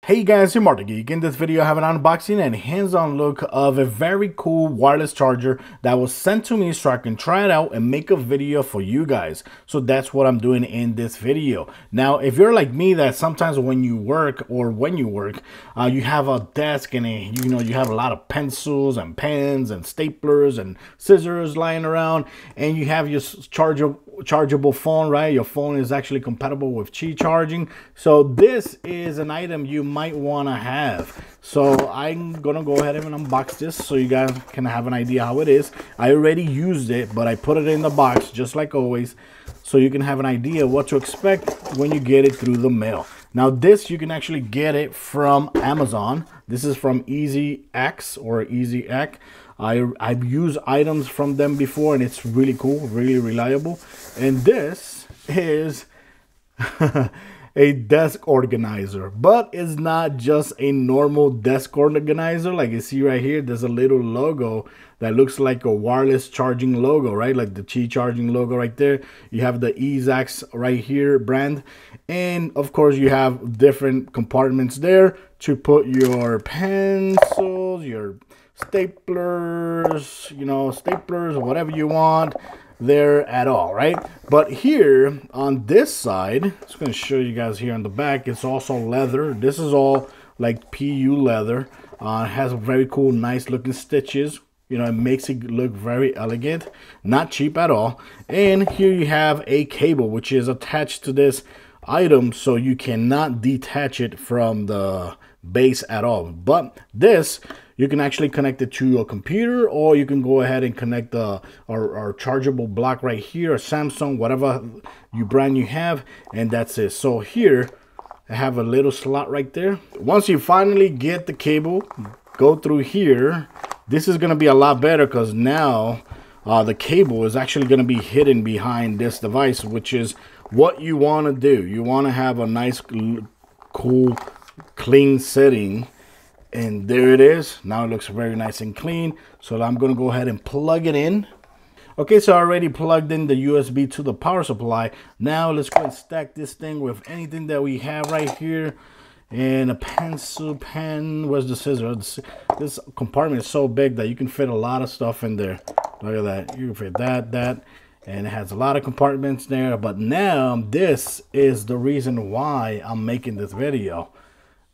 Hey guys, I'm Marta Geek. In this video I have an unboxing and hands-on look of a very cool wireless charger that was sent to me so I can try it out and make a video for you guys. So that's what I'm doing in this video. Now, if you're like me, that sometimes when you work, you have a desk and you have a lot of pencils and pens and staplers and scissors lying around, and you have your chargeable phone, right? Your phone is actually compatible with Qi charging. So this is an item you might want to have. So I'm gonna go ahead and unbox this so you guys can have an idea how it is. I already used it, but I put it in the box just like always, so you can have an idea what to expect when you get it through the mail. Now this, you can actually get it from Amazon. This is from EasyAcc or EasyAcc. I've used items from them before and it's really cool, really reliable. And this is a desk organizer, but it's not just a normal desk organizer. Like you see right here, there's a little logo that looks like a wireless charging logo, right? Like the Qi charging logo right there. You have the EasyAcc right here brand. And of course you have different compartments there to put your pencils, your staplers, staplers, whatever you want there at all, right? But here on this side, I'm just going to show you guys here on the back, it's also leather. This is all like PU leather. It has very cool, nice looking stitches. It makes it look very elegant, not cheap at all. And here you have a cable which is attached to this item, so you cannot detach it from the base at all. But this, you can actually connect it to a computer, or you can go ahead and connect our chargeable block right here, or Samsung, whatever brand you have, and that's it. So here I have a little slot right there. Once you finally get the cable, go through here. This is going to be a lot better because now the cable is actually going to be hidden behind this device, which is what you want to do. You want to have a nice, cool, clean setting. And there it is. Now it looks very nice and clean. So I'm going to go ahead and plug it in. Okay, so I already plugged in the USB to the power supply. Now let's go and stack this thing with anything that we have right here. And a pencil, pen, where's the scissors? This compartment is so big that you can fit a lot of stuff in there. Look at that. You can fit that. And it has a lot of compartments there. But now this is the reason why I'm making this video.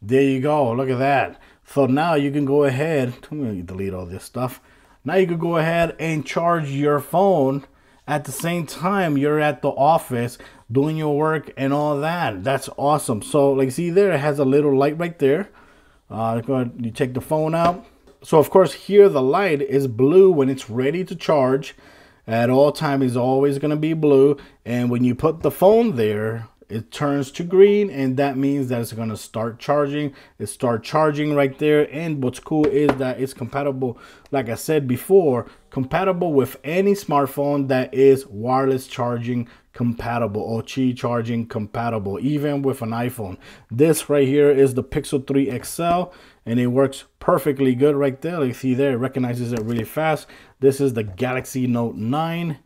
There you go. Look at that. So now you can go ahead, I'm going to delete all this stuff. Now you can go ahead and charge your phone at the same time you're at the office doing your work and all that. That's awesome. So like see there, it has a little light right there. You take the phone out. So of course here the light is blue when it's ready to charge. At all times it's always going to be blue. And when you put the phone there, it turns to green, and that means that it's going to start charging. It starts charging right there. And what's cool is that it's compatible, like I said before, compatible with any smartphone that is wireless charging compatible or Qi charging compatible, even with an iPhone. This right here is the Pixel 3 XL, and it works perfectly good right there. Like see there, it recognizes it really fast. This is the Galaxy Note 9.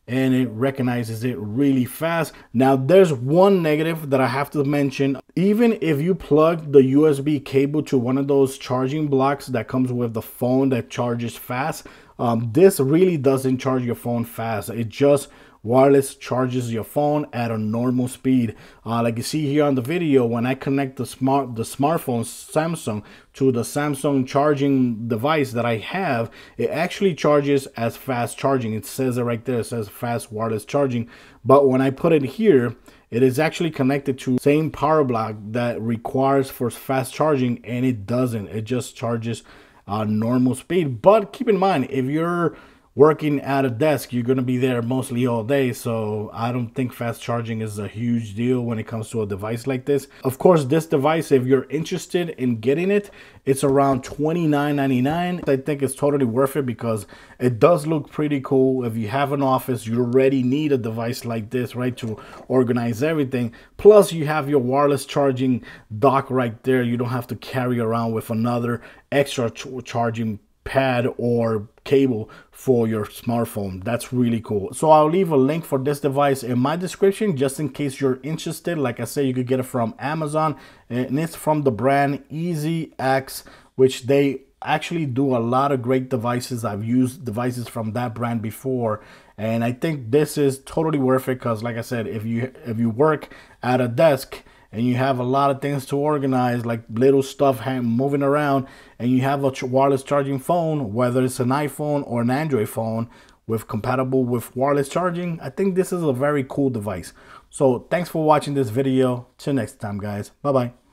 And it recognizes it really fast. Now there's one negative that I have to mention. Even if you plug the USB cable to one of those charging blocks that comes with the phone that charges fast, this really doesn't charge your phone fast. It just wireless charges your phone at a normal speed. Like you see here on the video, when I connect the smartphone Samsung to the Samsung charging device that I have, it actually charges as fast charging. It says it right there, it says fast wireless charging. But when I put it here, it is actually connected to the same power block that requires for fast charging, and it doesn't. It just charges normal speed. But keep in mind, if you're working at a desk, you're going to be there mostly all day, so I don't think fast charging is a huge deal when it comes to a device like this. Of course, this device, if you're interested in getting it, it's around $29.99. I think it's totally worth it because it does look pretty cool. If you have an office, you already need a device like this, right, to organize everything. Plus you have your wireless charging dock right there. You don't have to carry around with another extra charging pad or cable for your smartphone. That's really cool. So I'll leave a link for this device in my description just in case you're interested. Like I said, you could get it from Amazon, and it's from the brand EasyAcc, which they actually do a lot of great devices. I've used devices from that brand before, and I think this is totally worth it because, like I said, if you work at a desk and you have a lot of things to organize, like little stuff moving around, and you have a wireless charging phone, whether it's an iPhone or an Android phone with compatible with wireless charging, I think this is a very cool device. So thanks for watching this video. Till next time, guys. Bye bye.